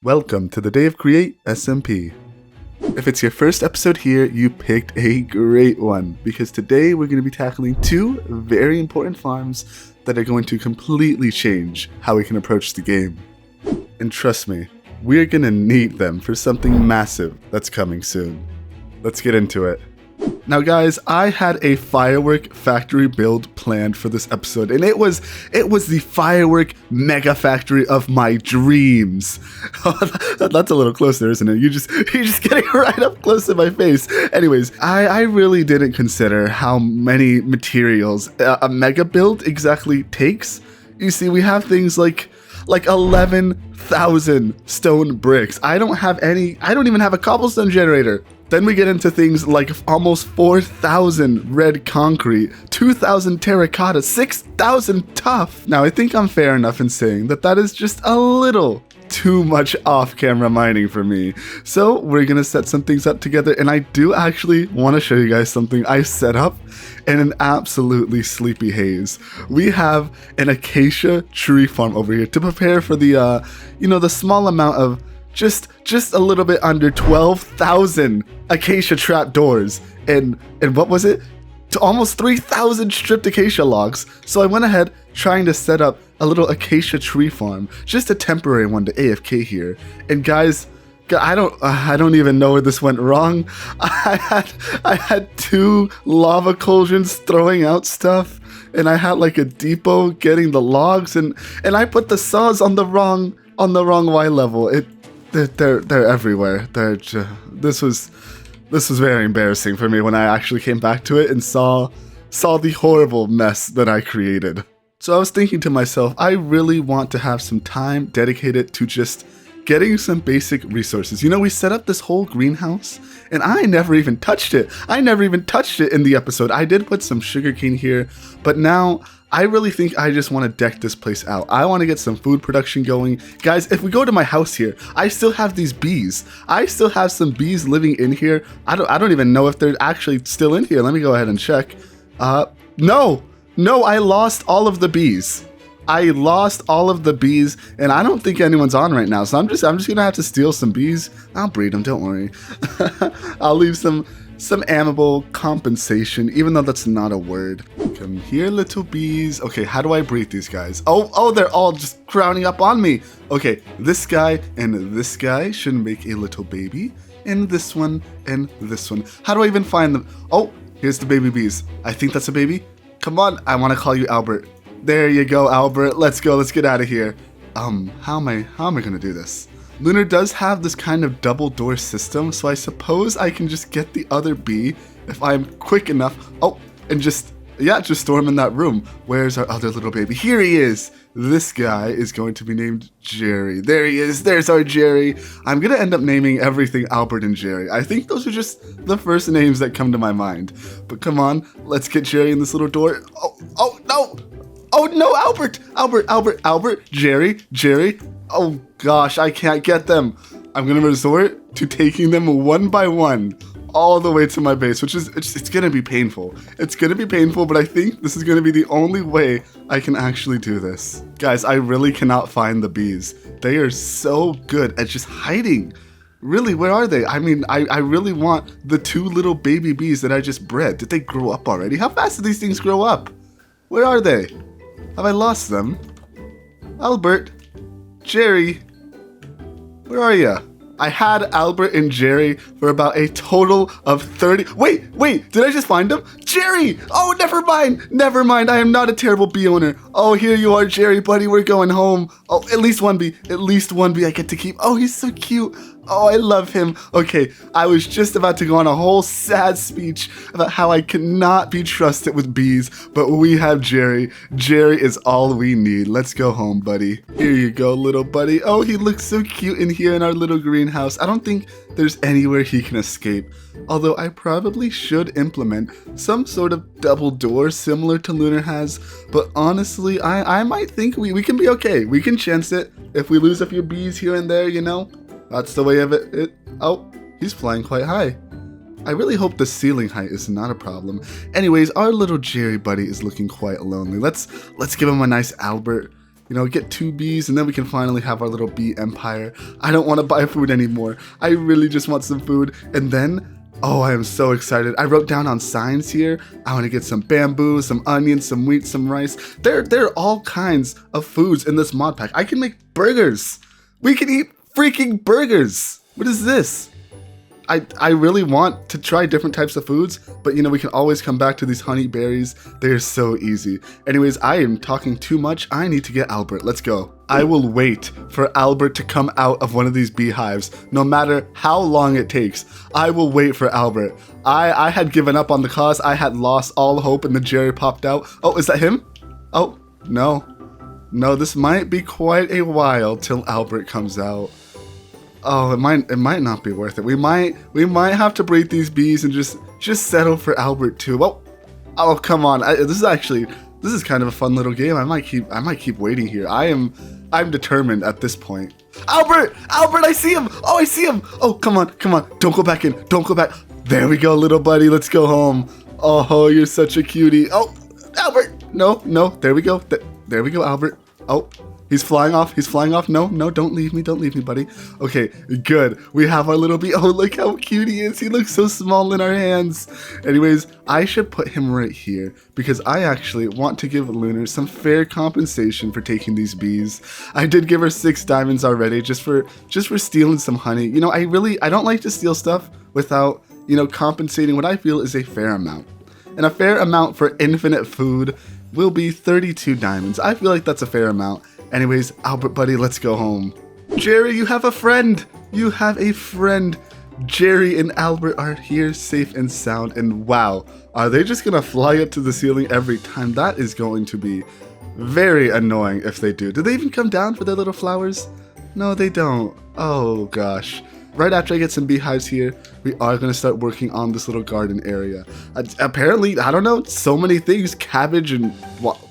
Welcome to the day of Create SMP. If it's your first episode here, you picked a great one, because today we're going to be tackling two very important farms that are going to completely change how we can approach the game. And trust me, we're going to need them for something massive that's coming soon. Let's get into it. Now guys, I had a firework factory build planned for this episode, and it was the firework mega factory of my dreams. That's a little close there, isn't it? You're just getting right up close to my face. Anyways, I really didn't consider how many materials a mega build exactly takes. You see, we have things like 11,000 stone bricks. I don't even have a cobblestone generator. Then we get into things like almost 4,000 red concrete, 2,000 terracotta, 6,000 tough. Now, I think I'm fair enough in saying that is just a little too much off-camera mining for me. So we're gonna set some things up together, and I do actually want to show you guys something I set up in an absolutely sleepy haze. We have an acacia tree farm over here to prepare for the, the small amount of just a little bit under 12,000 acacia trapdoors, and what was it? To almost 3,000 stripped acacia logs. So I went ahead trying to set up a little acacia tree farm, just a temporary one to AFK here. And guys, I don't even know where this went wrong. I had two lava cauldrons throwing out stuff, and I had like a depot getting the logs, and I put the saws on the wrong Y level. They're everywhere. This was very embarrassing for me when I actually came back to it and saw the horrible mess that I created. So I was thinking to myself, I really want to have some time dedicated to just getting some basic resources. You know, we set up this whole greenhouse, and I never even touched it. I never even touched it in the episode. I did put some sugarcane here, but now I really think I just want to deck this place out. I want to get some food production going. Guys, if we go to my house here, I still have these bees. I still have some bees living in here. I don't even know if they're actually still in here. Let me go ahead and check. No, I lost all of the bees. I lost all of the bees, and I don't think anyone's on right now. So I'm just gonna have to steal some bees. I'll breed them, don't worry. I'll leave some amable compensation, even though that's not a word. Come here, little bees. Okay, how do I breed these guys? Oh, they're all just crowding up on me. Okay, this guy and this guy should make a little baby, and this one and this one. How do I even find them? Oh, here's the baby bees. I think that's a baby. Come on, I want to call you Albert. There you go, Albert. Let's go. Let's get out of here. How am I gonna do this? Lunar does have this kind of double door system, so I suppose I can just get the other bee if I'm quick enough. Oh, and just store him in that room. Where's our other little baby? Here he is. This guy is going to be named Jerry. There he is. There's our Jerry. I'm gonna end up naming everything Albert and Jerry. I think those are just the first names that come to my mind. But come on, let's get Jerry in this little door. Oh no! Oh no, Albert, Jerry. Oh gosh, I can't get them. I'm gonna resort to taking them one by one all the way to my base, which is, it's gonna be painful. It's gonna be painful, but I think this is gonna be the only way I can actually do this. Guys, I really cannot find the bees. They are so good at just hiding. Really, where are they? I mean, I really want the two little baby bees that I just bred. Did they grow up already? How fast do these things grow up? Where are they? Have I lost them? Albert? Jerry? Where are ya? I had Albert and Jerry for about a total of 30. Wait, did I just find them? Jerry! Oh, never mind. I am not a terrible bee owner. Oh, here you are, Jerry, buddy. We're going home. Oh, at least one bee I get to keep. Oh, he's so cute. Oh, I love him. Okay, I was just about to go on a whole sad speech about how I cannot be trusted with bees, but we have Jerry. Jerry is all we need. Let's go home, buddy. Here you go, little buddy. Oh, he looks so cute in here in our little greenhouse. I don't think there's anywhere he can escape, although I probably should implement some sort of double door similar to Lunar has, but honestly, I might think we can be okay. We can chance it if we lose a few bees here and there, you know? That's the way of it. Oh, he's flying quite high. I really hope the ceiling height is not a problem. Anyways, our little Jerry buddy is looking quite lonely. Let's give him a nice Albert. you know, get 2 bees, and then we can finally have our little bee empire. I don't want to buy food anymore. I really just want some food. And then, oh, I am so excited. I wrote down on signs here, I want to get some bamboo, some onions, some wheat, some rice. There are all kinds of foods in this mod pack. I can make burgers. We can eat freaking burgers. What is this? I really want to try different types of foods, but you know, we can always come back to these honey berries. They're so easy. Anyways, I am talking too much. I need to get Albert. Let's go. I will wait for Albert to come out of one of these beehives, no matter how long it takes. I will wait for Albert. I had given up on the cause. I had lost all hope, and the Jerry popped out. Oh, is that him? Oh, no. No, this might be quite a while till Albert comes out. Oh, it might not be worth it. We might have to breed these bees and just settle for Albert too. Oh, come on. This is kind of a fun little game. I might keep waiting here. I'm determined at this point. Albert, I see him. Oh, I see him. Oh, come on. Don't go back in. Don't go back. There we go, little buddy. Let's go home. Oh, you're such a cutie. Oh, Albert. No. There we go. There we go, Albert. Oh. He's flying off. No, don't leave me, buddy. Okay, good. We have our little bee. Oh, look how cute he is. He looks so small in our hands. Anyways, I should put him right here because I actually want to give Lunar some fair compensation for taking these bees. I did give her 6 diamonds already just for stealing some honey. You know, I don't like to steal stuff without, you know, compensating what I feel is a fair amount. And a fair amount for infinite food will be 32 diamonds. I feel like that's a fair amount. Anyways, Albert buddy, let's go home. Jerry, you have a friend. You have a friend. Jerry and Albert are here safe and sound. And wow, are they just gonna fly up to the ceiling every time? That is going to be very annoying if they do. Do they even come down for their little flowers? No, they don't. Oh gosh. Right after I get some beehives here, we are going to start working on this little garden area. Apparently, I don't know, so many things. Cabbage and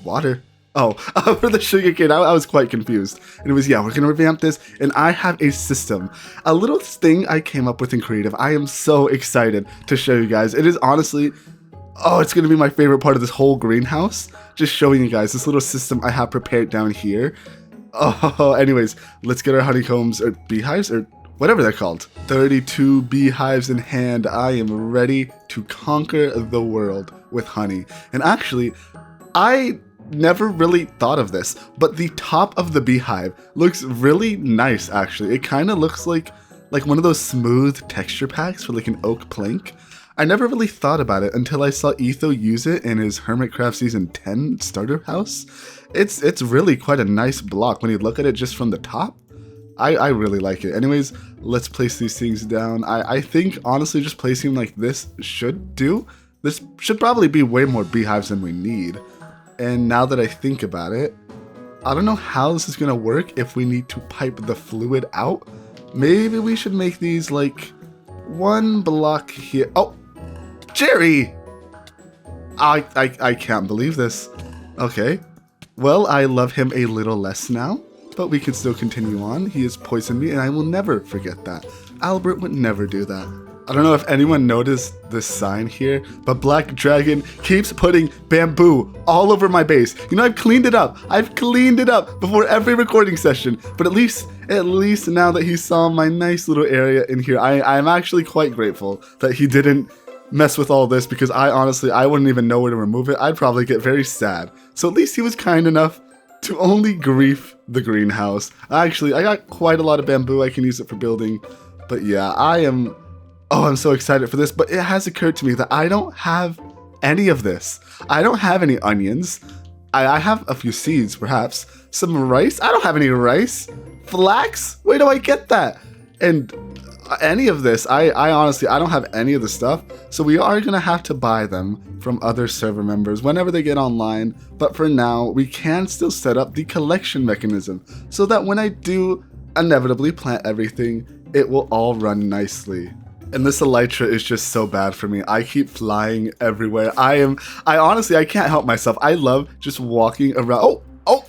water. Oh, for the sugarcane, I was quite confused. Anyways, yeah, we're going to revamp this, and I have a system. A little thing I came up with in creative. I am so excited to show you guys. It is honestly, oh, it's going to be my favorite part of this whole greenhouse. Just showing you guys this little system I have prepared down here. Oh, anyways, let's get our honeycombs, or beehives, or whatever they're called. 32 beehives in hand. I am ready to conquer the world with honey. And actually, I never really thought of this, but the top of the beehive looks really nice, actually. It kind of looks like one of those smooth texture packs for like an oak plank. I never really thought about it until I saw Etho use it in his Hermitcraft Season 10 starter house. It's really quite a nice block when you look at it just from the top. I really like it. Anyways, let's place these things down. I think, honestly, just placing them like this should do. This should probably be way more beehives than we need. And now that I think about it, I don't know how this is going to work if we need to pipe the fluid out. Maybe we should make these like 1 block here. Oh, Jerry! I can't believe this. Okay. Well, I love him a little less now. But we can still continue on. He has poisoned me, and I will never forget that. Albert would never do that. I don't know if anyone noticed this sign here, but Black Dragon keeps putting bamboo all over my base. You know, I've cleaned it up. Before every recording session. But at least now that he saw my nice little area in here, I'm actually quite grateful that he didn't mess with all this, because I wouldn't even know where to remove it. I'd probably get very sad. So at least he was kind enough to only grief the greenhouse. Actually, I got quite a lot of bamboo. I can use it for building. But yeah, I'm so excited for this. But it has occurred to me that I don't have any of this. I don't have any onions. I have a few seeds, perhaps. Some rice. I don't have any rice. Flax? Where do I get that? And any of this, I honestly, I don't have any of the stuff. So we are going to have to buy them from other server members whenever they get online. But for now, we can still set up the collection mechanism so that when I do inevitably plant everything, it will all run nicely. And this elytra is just so bad for me. I keep flying everywhere. I honestly, I can't help myself. I love just walking around. Oh,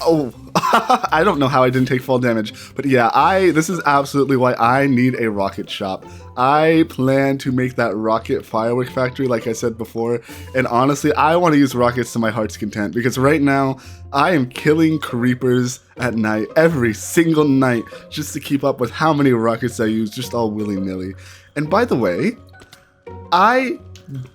Oh, I don't know how I didn't take fall damage, but yeah, this is absolutely why I need a rocket shop. I plan to make that rocket firework factory like I said before, and honestly, I want to use rockets to my heart's content because right now, I am killing creepers at night, every single night, just to keep up with how many rockets I use, just all willy-nilly. And by the way, I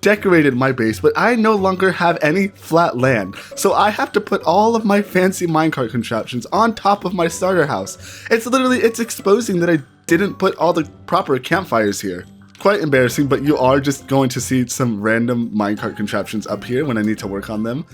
decorated my base, but I no longer have any flat land. So I have to put all of my fancy minecart contraptions on top of my starter house. It's exposing that I didn't put all the proper campfires here. Quite embarrassing, but you are just going to see some random minecart contraptions up here when I need to work on them.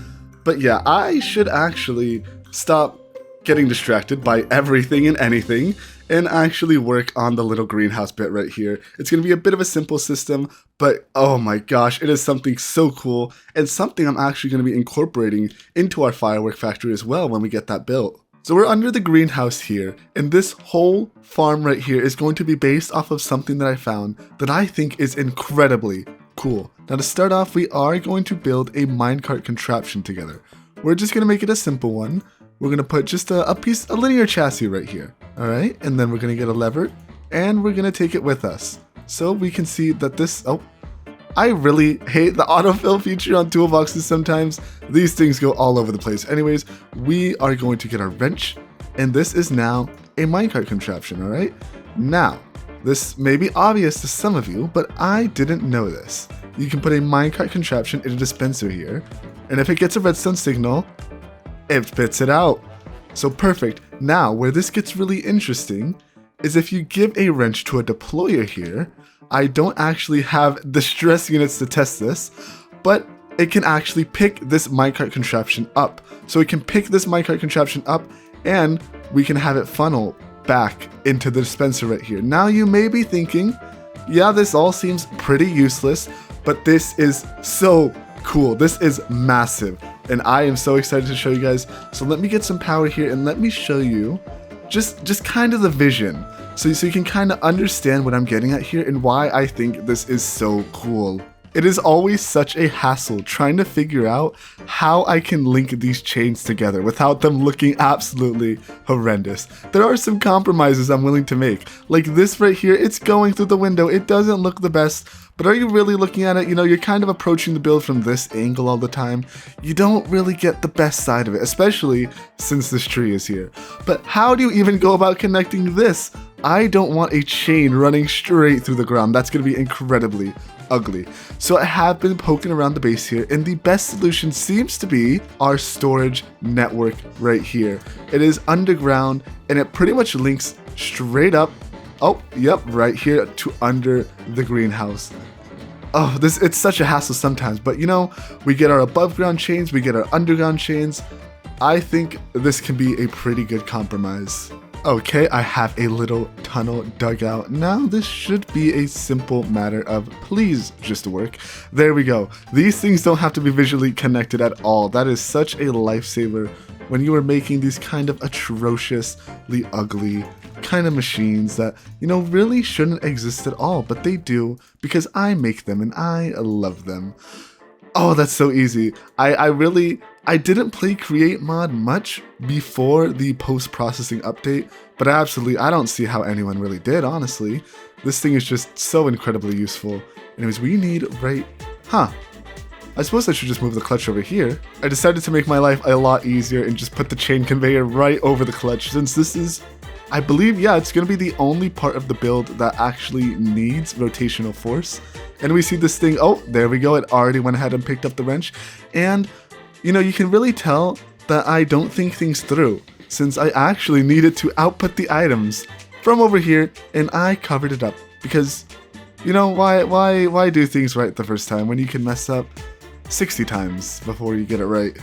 But yeah, I should actually stop getting distracted by everything and anything and actually work on the little greenhouse bit right here. It's going to be a bit of a simple system, but oh my gosh, it is something so cool and something I'm actually going to be incorporating into our firework factory as well when we get that built. So we're under the greenhouse here, and this whole farm right here is going to be based off of something that I found that I think is incredibly cool. Now to start off, we are going to build a minecart contraption together. We're just going to make it a simple one. We're going to put just a linear chassis right here. All right. And then we're going to get a lever and we're going to take it with us. So we can see that this, oh, I really hate the autofill feature on toolboxes sometimes. These things go all over the place. Anyways, we are going to get our wrench and this is now a minecart contraption. All right. Now, this may be obvious to some of you, but I didn't know this. You can put a minecart contraption in a dispenser here. And if it gets a redstone signal, it spits it out. So perfect. Now, where this gets really interesting is if you give a wrench to a deployer here, I don't actually have the stress units to test this, but it can actually pick this minecart contraption up. So it can pick this minecart contraption up and we can have it funnel back into the dispenser right here. Now you may be thinking, yeah, this all seems pretty useless, but this is so cool. This is massive. And I am so excited to show you guys. So let me get some power here and let me show you just kind of the vision. So you can kind of understand what I'm getting at here and why I think this is so cool. It is always such a hassle trying to figure out how I can link these chains together without them looking absolutely horrendous. There are some compromises I'm willing to make. Like this right here, it's going through the window. It doesn't look the best, but are you really looking at it? You know, you're kind of approaching the build from this angle all the time. You don't really get the best side of it, especially since this tree is here. But how do you even go about connecting this? I don't want a chain running straight through the ground. That's going to be incredibly ugly. So I have been poking around the base here, and the best solution seems to be our storage network right here. It is underground, and it pretty much links straight up, oh, yep, right here to under the greenhouse. Oh, it's such a hassle sometimes, but you know, we get our above ground chains, we get our underground chains. I think this can be a pretty good compromise. Okay, I have a little tunnel dug out. Now this should be a simple matter of please just work. There we go. These things don't have to be visually connected at all. That is such a lifesaver when you are making these kind of atrociously ugly kind of machines that, you know, really shouldn't exist at all, but they do because I make them and I love them. Oh, that's so easy. I didn't play Create mod much before the post-processing update, but I don't see how anyone really did, honestly. This thing is just so incredibly useful. Anyways, we need I suppose I should just move the clutch over here. I decided to make my life a lot easier and just put the chain conveyor right over the clutch, since this is, I believe, yeah, it's going to be the only part of the build that actually needs rotational force. And we see this thing, oh, there we go, it already went ahead and picked up the wrench. And, you know, you can really tell that I don't think things through, since I actually needed to output the items from over here, and I covered it up. Because, you know, why do things right the first time when you can mess up 60 times before you get it right?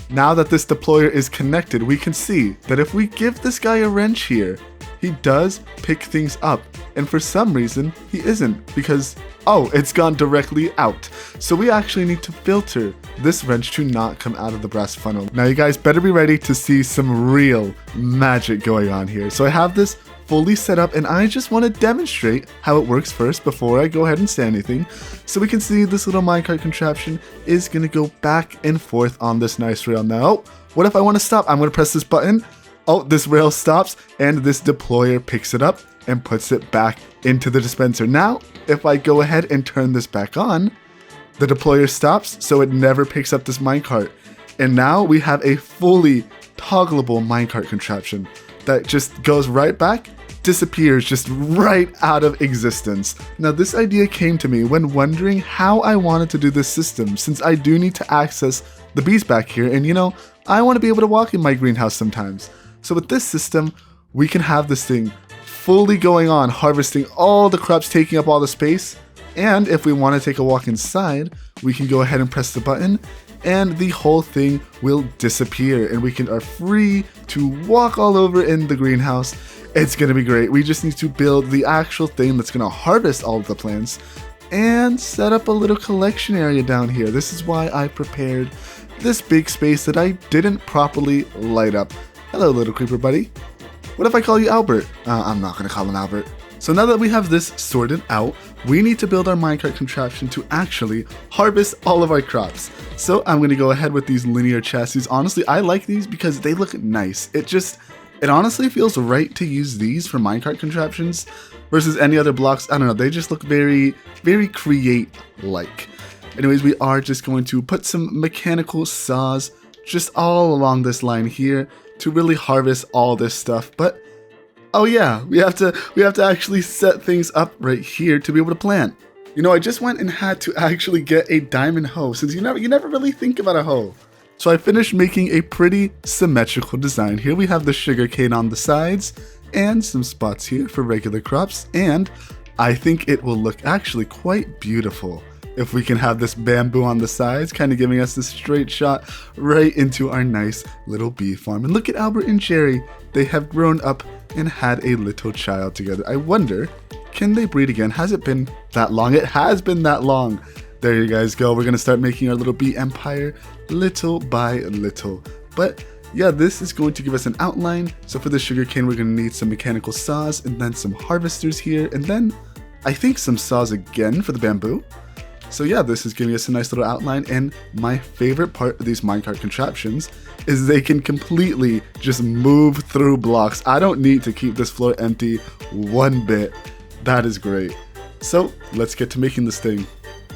Now that this deployer is connected, we can see that if we give this guy a wrench here, he does pick things up. And for some reason, he isn't, because, oh, it's gone directly out. So we actually need to filter this wrench to not come out of the brass funnel. Now you guys better be ready to see some real magic going on here. So I have this fully set up, and I just want to demonstrate how it works first before I go ahead and say anything. So we can see this little minecart contraption is going to go back and forth on this nice rail. Now, What if I want to stop? I'm going to press this button. Oh, this rail stops and this deployer picks it up and puts it back into the dispenser. Now, if I go ahead and turn this back on, the deployer stops so it never picks up this minecart. And now we have a fully toggleable minecart contraption that just goes right back, disappears just right out of existence. Now this idea came to me when wondering how I wanted to do this system, since I do need to access the bees back here, and you know, I want to be able to walk in my greenhouse sometimes. So with this system, we can have this thing fully going on, harvesting all the crops, taking up all the space. And if we want to take a walk inside, we can go ahead and press the button and the whole thing will disappear and we are free to walk all over in the greenhouse. It's going to be great. We just need to build the actual thing that's going to harvest all of the plants and set up a little collection area down here. This is why I prepared this big space that I didn't properly light up. Hello, little creeper buddy. What if I call you Albert? I'm not going to call him Albert. So now that we have this sorted out, we need to build our minecart contraption to actually harvest all of our crops. So I'm going to go ahead with these linear chassis. Honestly, I like these because they look nice. It honestly feels right to use these for minecart contraptions versus any other blocks. I don't know, they just look very, very create-like. Anyways, we are just going to put some mechanical saws just all along this line here to really harvest all this stuff. But oh yeah, we have to actually set things up right here to be able to plant. You know, I just went and had to actually get a diamond hoe, since you never really think about a hoe. So I finished making a pretty symmetrical design. Here we have the sugarcane on the sides and some spots here for regular crops, and I think it will look actually quite beautiful if we can have this bamboo on the sides, kind of giving us this straight shot right into our nice little bee farm. And look at Albert and Jerry. They have grown up and had a little child together. I wonder, can they breed again? Has it been that long? It has been that long. There you guys go. We're gonna start making our little bee empire little by little. But yeah, this is going to give us an outline. So for the sugarcane, we're gonna need some mechanical saws and then some harvesters here. And then I think some saws again for the bamboo. So yeah, this is giving us a nice little outline, and my favorite part of these minecart contraptions is they can completely just move through blocks. I don't need to keep this floor empty one bit. That is great. So let's get to making this thing.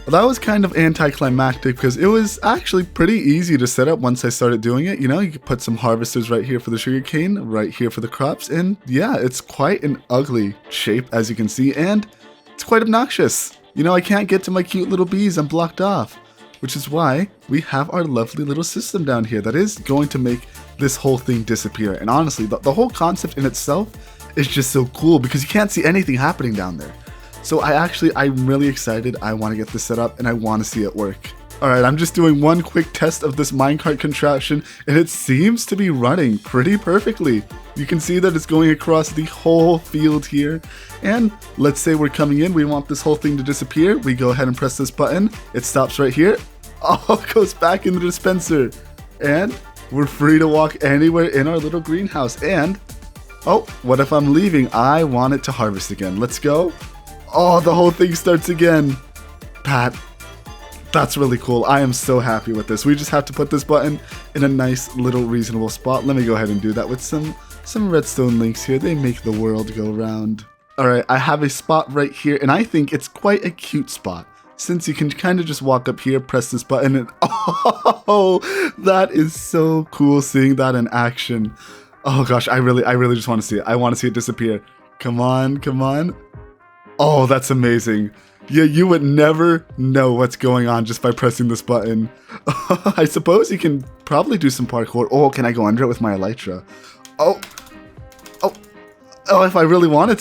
Well, that was kind of anticlimactic because it was actually pretty easy to set up once I started doing it. You know, you could put some harvesters right here for the sugarcane, right here for the crops, and yeah, it's quite an ugly shape as you can see, and it's quite obnoxious. You know, I can't get to my cute little bees, I'm blocked off. Which is why we have our lovely little system down here that is going to make this whole thing disappear. And honestly, the whole concept in itself is just so cool because you can't see anything happening down there. So I'm really excited. I want to get this set up and I want to see it work. Alright, I'm just doing one quick test of this minecart contraption and it seems to be running pretty perfectly. You can see that it's going across the whole field here. And let's say we're coming in, we want this whole thing to disappear. We go ahead and press this button. It stops right here. All goes back in the dispenser. And we're free to walk anywhere in our little greenhouse. And, oh, what if I'm leaving? I want it to harvest again. Let's go. Oh, the whole thing starts again. Pat. That's really cool. I am so happy with this. We just have to put this button in a nice little reasonable spot. Let me go ahead and do that with some redstone links here. They make the world go round. Alright, I have a spot right here, and I think it's quite a cute spot. Since you can kind of just walk up here, press this button, and oh, that is so cool seeing that in action. Oh gosh, I really just want to see it. I want to see it disappear. Come on, come on. Oh, that's amazing. Yeah, you would never know what's going on just by pressing this button. I suppose you can probably do some parkour. Oh, can I go under it with my elytra? Oh, if I really wanted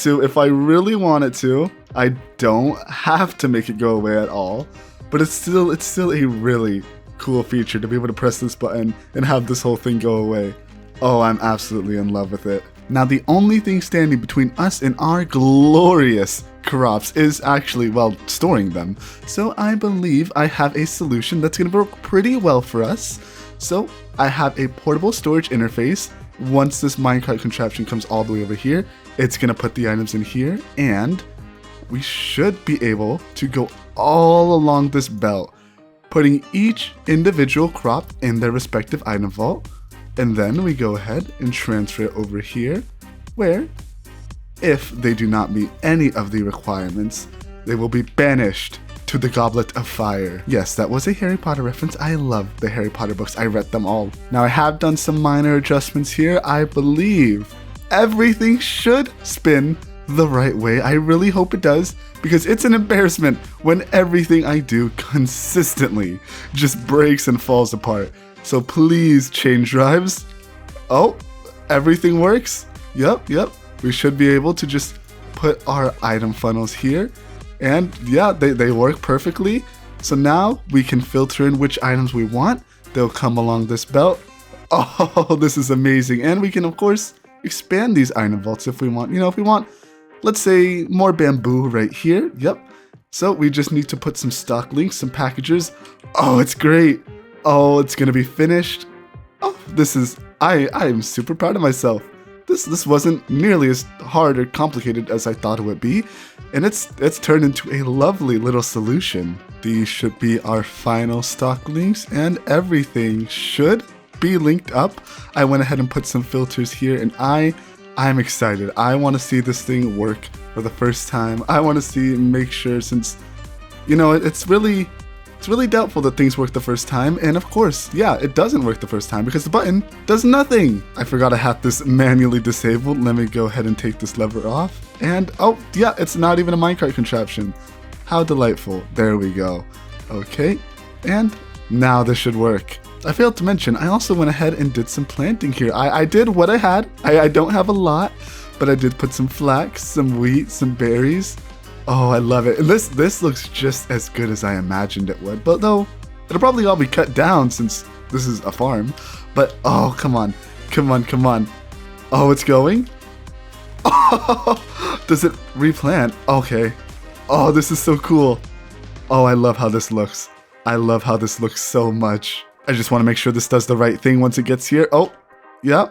to, I don't have to make it go away at all. But it's still a really cool feature to be able to press this button and have this whole thing go away. Oh, I'm absolutely in love with it. Now, the only thing standing between us and our glorious crops is actually, well, storing them. So I believe I have a solution that's going to work pretty well for us. So I have a portable storage interface. Once this minecart contraption comes all the way over here, it's going to put the items in here, and we should be able to go all along this belt, putting each individual crop in their respective item vault. And then we go ahead and transfer it over here, where if they do not meet any of the requirements, they will be banished to the Goblet of Fire. Yes, that was a Harry Potter reference. I love the Harry Potter books. I read them all. Now I have done some minor adjustments here. I believe everything should spin the right way. I really hope it does, because it's an embarrassment when everything I do consistently just breaks and falls apart. So please change drives. Oh, everything works. Yep. We should be able to just put our item funnels here. And yeah, they work perfectly. So now we can filter in which items we want. They'll come along this belt. Oh, this is amazing. And we can, of course, expand these item vaults if we want. If we want, let's say, more bamboo right here. Yep. So we just need to put some stock links, some packages. Oh, it's great. Oh, it's going to be finished. Oh, this is, I am super proud of myself. This wasn't nearly as hard or complicated as I thought it would be, and it's turned into a lovely little solution. These should be our final stock links, and everything should be linked up. I went ahead and put some filters here, and I'm excited. I want to see this thing work for the first time. I want to make sure, since it's really doubtful that things work the first time, and of course, yeah, it doesn't work the first time because the button does nothing. I forgot I had this manually disabled. Let me go ahead and take this lever off, and oh yeah, it's not even a minecart contraption. How delightful. There we go. Okay, and now this should work. I failed to mention, I also went ahead and did some planting here. I did what I had. I don't have a lot, but I did put some flax, some wheat, some berries. Oh, I love it. And this looks just as good as I imagined it would. But though, it'll probably all be cut down since this is a farm. But oh, come on. Oh, it's going? Oh, does it replant? Okay. Oh, this is so cool. Oh, I love how this looks. I love how this looks so much. I just want to make sure this does the right thing once it gets here. Oh, yeah.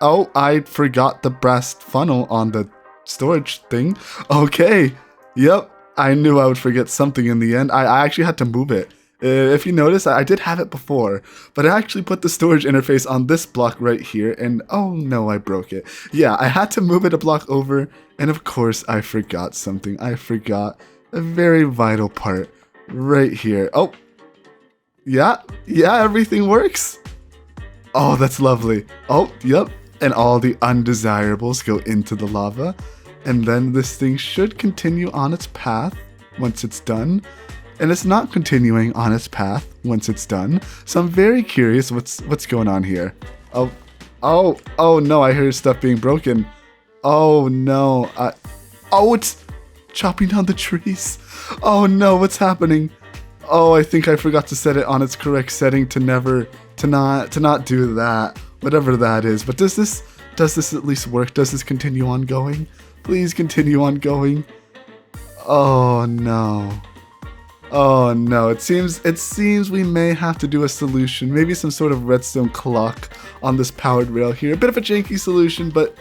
Oh, I forgot the brass funnel on the storage thing. Okay. Yep. I knew I would forget something in the end. I actually had to move it. If you notice, I did have it before, but I actually put the storage interface on this block right here, and oh no, I broke it. Yeah, I had to move it a block over, and of course I forgot something. I forgot a very vital part right here. Oh, yeah, everything works. Oh, that's lovely. Oh, yep. And all the undesirables go into the lava. And then this thing should continue on its path once it's done. And it's not continuing on its path once it's done. So I'm very curious what's going on here. Oh no, I hear stuff being broken. Oh no. Oh, it's chopping down the trees. Oh no, what's happening? Oh, I think I forgot to set it on its correct setting to not do that. Whatever that is. But does this at least work? Does this continue on going? Please continue on going. Oh no. Oh no, it seems we may have to do a solution. Maybe some sort of redstone clock on this powered rail here. A bit of a janky solution, but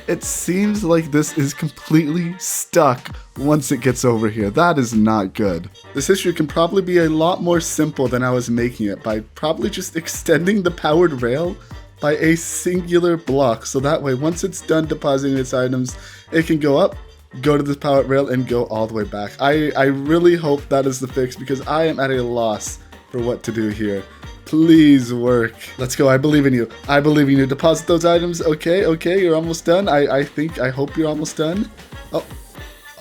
it seems like this is completely stuck once it gets over here. That is not good. This issue can probably be a lot more simple than I was making it by probably just extending the powered rail by a singular block. So that way, once it's done depositing its items, it can go up, go to this powered rail, and go all the way back. I really hope that is the fix because I am at a loss for what to do here. Please work. Let's go. I believe in you. I believe in you. Deposit those items. Okay, you're almost done. I hope you're almost done.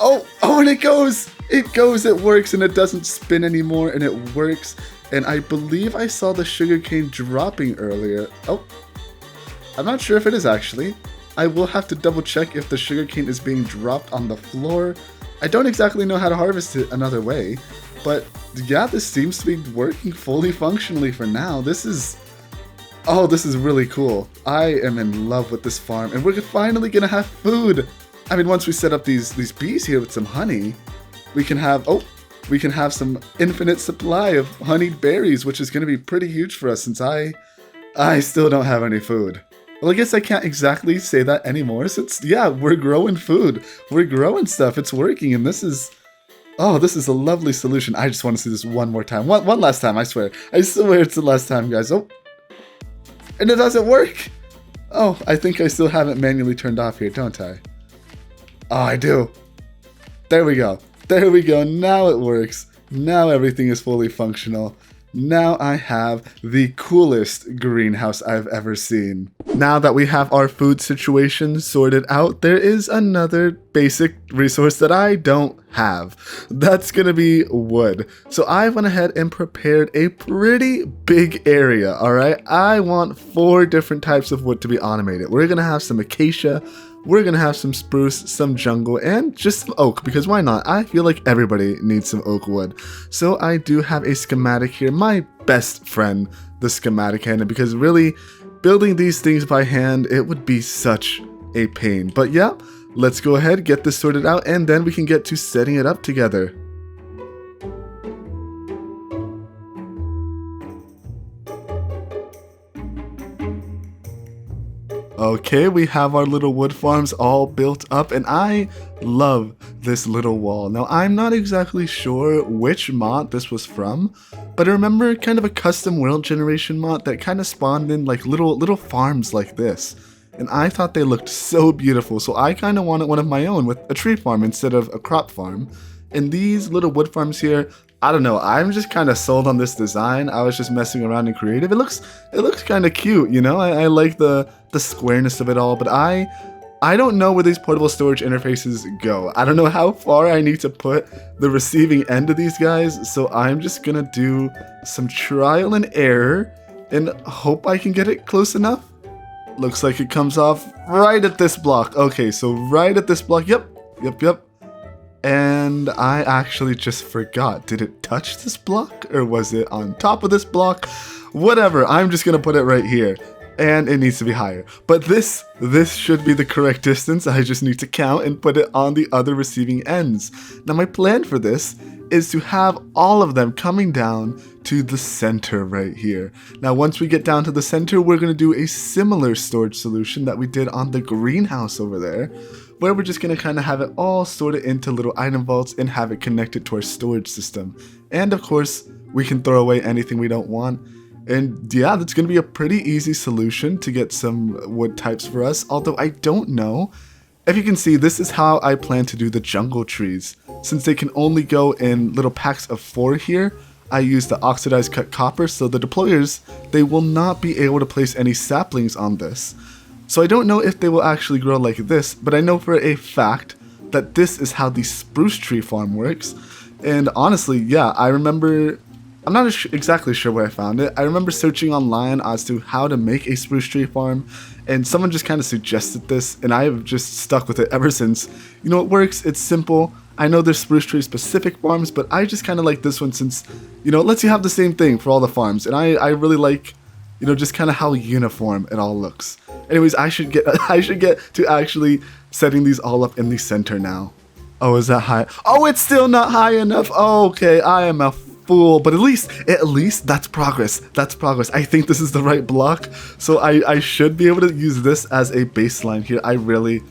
Oh, and it goes, it works, and it doesn't spin anymore, and it works. And I believe I saw the sugarcane dropping earlier. Oh, I'm not sure if it is actually. I will have to double check if the sugarcane is being dropped on the floor. I don't exactly know how to harvest it another way, but yeah, this seems to be working fully functionally for now. This is really cool. I am in love with this farm, and we're finally gonna have food. I mean, once we set up these bees here with some honey, we can have some infinite supply of honeyed berries, which is gonna be pretty huge for us since I still don't have any food. Well, I guess I can't exactly say that anymore since, yeah, we're growing food. We're growing stuff. It's working, and this is a lovely solution. I just want to see this one more time. One last time, I swear. I swear it's the last time, guys. Oh. and it doesn't work. Oh, I think I still have it manually turned off here, don't I? Oh, I do. There we go. There we go. Now it works. Now everything is fully functional. Now I have the coolest greenhouse I've ever seen. Now that we have our food situation sorted out, there is another basic resource that I don't have. That's gonna be wood. So I went ahead and prepared a pretty big area, alright? I want 4 different types of wood to be automated. We're gonna have some acacia, we're gonna have some spruce, some jungle, and just some oak, because why not? I feel like everybody needs some oak wood. So I do have a schematic here, my best friend, the schematic hand, because really, building these things by hand, it would be such a pain. But yeah, let's go ahead, get this sorted out, and then we can get to setting it up together. Okay, we have our little wood farms all built up, and I love this little wall. Now, I'm not exactly sure which mod this was from, but I remember kind of a custom world generation mod that kind of spawned in like little farms like this. And I thought they looked so beautiful, so I kind of wanted one of my own with a tree farm instead of a crop farm. And these little wood farms here, I don't know, I'm just kind of sold on this design. I was just messing around in creative. It looks kind of cute, you know? I like the squareness of it all, but I don't know where these portable storage interfaces go. I don't know how far I need to put the receiving end of these guys, so I'm just gonna do some trial and error and hope I can get it close enough. Looks like it comes off right at this block. Okay, so right at this block. Yep. And I actually just forgot. Did it touch this block or was it on top of this block? Whatever, I'm just gonna put it right here. And it needs to be higher. But this should be the correct distance. I just need to count and put it on the other receiving ends. Now my plan for this is to have all of them coming down to the center right here. Now once we get down to the center, we're going to do a similar storage solution that we did on the greenhouse over there, where we're just going to kind of have it all sorted into little item vaults and have it connected to our storage system. And of course, we can throw away anything we don't want. And yeah, that's going to be a pretty easy solution to get some wood types for us, although I don't know. If you can see, this is how I plan to do the jungle trees. Since they can only go in little packs of 4 here, I use the oxidized cut copper, so the deployers, they will not be able to place any saplings on this. So I don't know if they will actually grow like this, but I know for a fact that this is how the spruce tree farm works. And honestly, yeah, I remember, I'm not exactly sure where I found it. I remember searching online as to how to make a spruce tree farm, and someone just kind of suggested this, and I have just stuck with it ever since. You know, it works, it's simple. I know there's spruce tree specific farms, but I just kind of like this one since, you know, it lets you have the same thing for all the farms. And I really like, you know, just kind of how uniform it all looks. Anyways, I should get to actually setting these all up in the center now. Oh, is that high? Oh, it's still not high enough. Oh, okay, I am a fool, but at least that's progress. That's progress. I think this is the right block, so I should be able to use this as a baseline here. I really,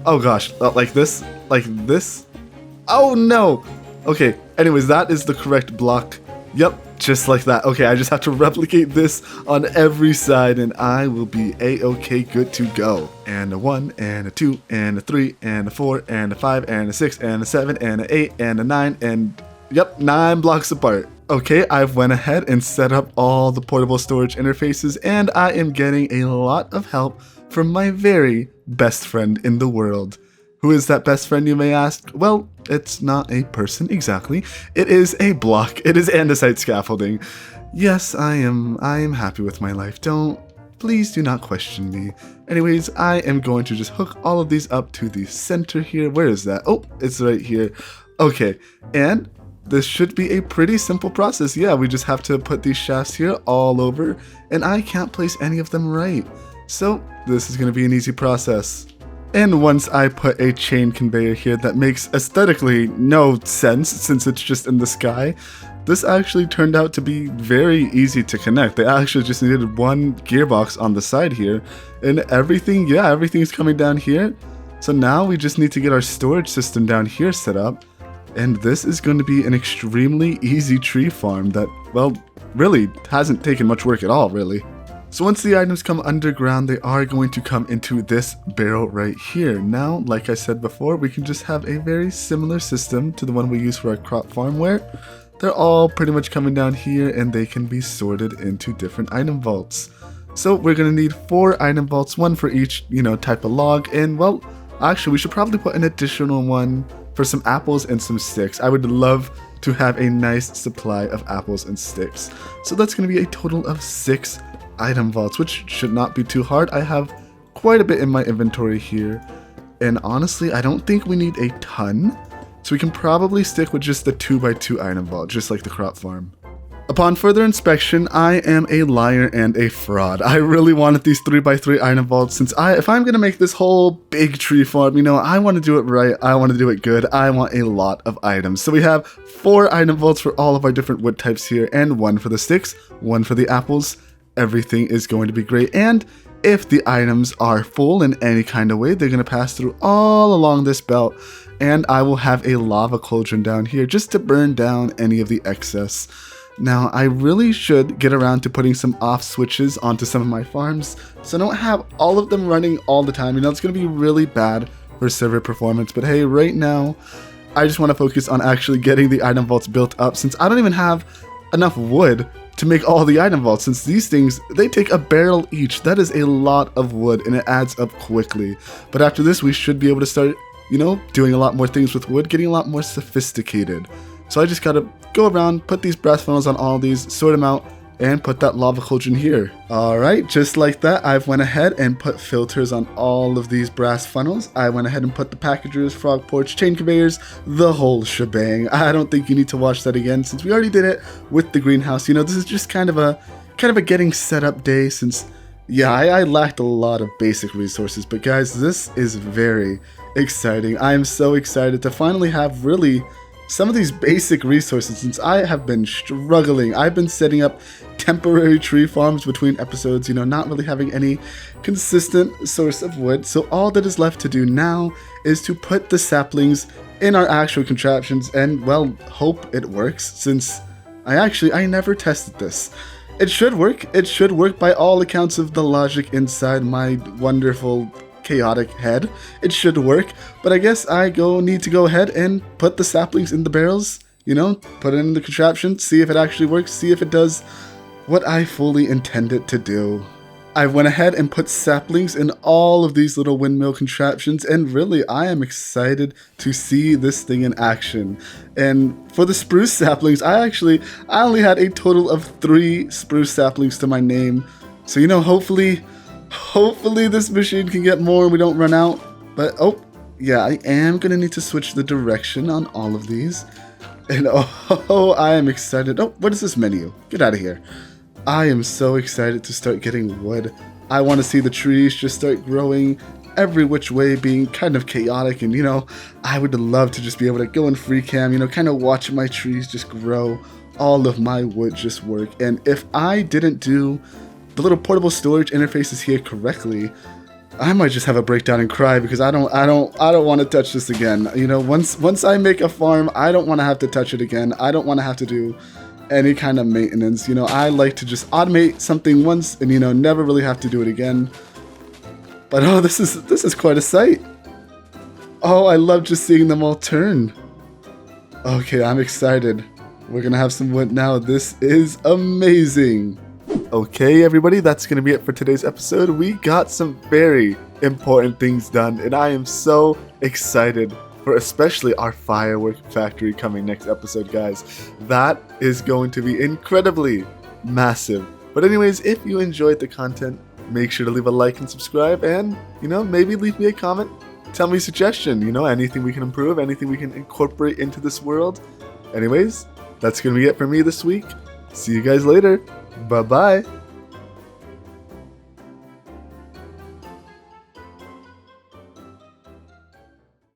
oh gosh, like this. Oh no. Okay, anyways, that is the correct block. Yep, just like that. Okay, I just have to replicate this on every side and I will be a-okay, good to go. And a 1, and a 2, and a 3, and a 4, and a 5, and a 6, and a 7, and a 8, and a 9, and yep, 9 blocks apart. Okay, I've went ahead and set up all the portable storage interfaces and I am getting a lot of help from my very best friend in the world. Who is that best friend, you may ask? Well, it's not a person exactly. It is a block. It is andesite scaffolding. Yes, I am happy with my life. Please do not question me. Anyways, I am going to just hook all of these up to the center here. Where is that? Oh, it's right here. Okay, and this should be a pretty simple process. Yeah, we just have to put these shafts here all over, and I can't place any of them right. So this is going to be an easy process. And once I put a chain conveyor here that makes aesthetically no sense since it's just in the sky, this actually turned out to be very easy to connect. They actually just needed one gearbox on the side here, and everything's coming down here. So now we just need to get our storage system down here set up, and this is going to be an extremely easy tree farm that, well, really hasn't taken much work at all, really. So once the items come underground, they are going to come into this barrel right here. Now, like I said before, we can just have a very similar system to the one we use for our crop farm, where they're all pretty much coming down here and they can be sorted into different item vaults. So we're going to need 4 item vaults, one for each, type of log. And well, actually we should probably put an additional one for some apples and some sticks. I would love to have a nice supply of apples and sticks. So that's going to be a total of 6 item vaults, which should not be too hard. I have quite a bit in my inventory here, and honestly I don't think we need a ton, so we can probably stick with just the 2x2 item vault, just like the crop farm. Upon further inspection, I am a liar and a fraud. I really wanted these 3x3 item vaults, since if I'm gonna make this whole big tree farm, I want to do it right, I want to do it good, I want a lot of items. So we have 4 item vaults for all of our different wood types here, and 1 for the sticks, 1 for the apples. Everything is going to be great, and if the items are full in any kind of way, they're going to pass through all along this belt, and I will have a lava cauldron down here just to burn down any of the excess. Now, I really should get around to putting some off switches onto some of my farms, so I don't have all of them running all the time. It's going to be really bad for server performance, but hey, right now, I just want to focus on actually getting the item vaults built up, since I don't even have enough wood to make all the item vaults, since these things, they take a barrel each. That is a lot of wood, and it adds up quickly. But after this, we should be able to start, doing a lot more things with wood, getting a lot more sophisticated. So I just gotta go around, put these brass funnels on all these, sort them out, and put that lava cauldron here. Alright, just like that, I've went ahead and put filters on all of these brass funnels. I went ahead and put the packagers, frog porch, chain conveyors, the whole shebang. I don't think you need to watch that again, since we already did it with the greenhouse. This is just kind of a getting set up day, since I lacked a lot of basic resources. But guys, this is very exciting. I am so excited to finally have really some of these basic resources, since I have been struggling. I've been setting up temporary tree farms between episodes, not really having any consistent source of wood. So all that is left to do now is to put the saplings in our actual contraptions and, well, hope it works, since I never tested this. It should work. It should work by all accounts of the logic inside my wonderful chaotic head. It should work, but I guess I need to go ahead and put the saplings in the barrels, put it in the contraption, see if it actually works, see if it does what I fully intend it to do. I went ahead and put saplings in all of these little windmill contraptions, and really I am excited to see this thing in action. And for the spruce saplings, I only had a total of 3 spruce saplings to my name. So hopefully this machine can get more and we don't run out. But I am gonna need to switch the direction on all of these. And I am excited. What is this menu? Get out of here. I am so excited to start getting wood. I want to see the trees just start growing every which way, being kind of chaotic, and I would love to just be able to go in free cam, kind of watch my trees just grow, all of my wood just work. And if I didn't do the little portable storage interfaces here correctly, I might just have a breakdown and cry, because I don't want to touch this again. Once I make a farm, I don't want to have to touch it again. I don't want to have to do any kind of maintenance. I like to just automate something once and never really have to do it again. But this is quite a sight. I love just seeing them all turn. Okay, I'm excited. We're gonna have some wood now. This is amazing. Okay, everybody, that's gonna be it for today's episode. We got some very important things done, and I am so excited for especially our firework factory coming next episode, guys. That is going to be incredibly massive. But anyways, if you enjoyed the content, make sure to leave a like and subscribe, and maybe leave me a comment, tell me a suggestion, anything we can improve, anything we can incorporate into this world. Anyways, that's gonna be it for me this week. See you guys later. Bye bye.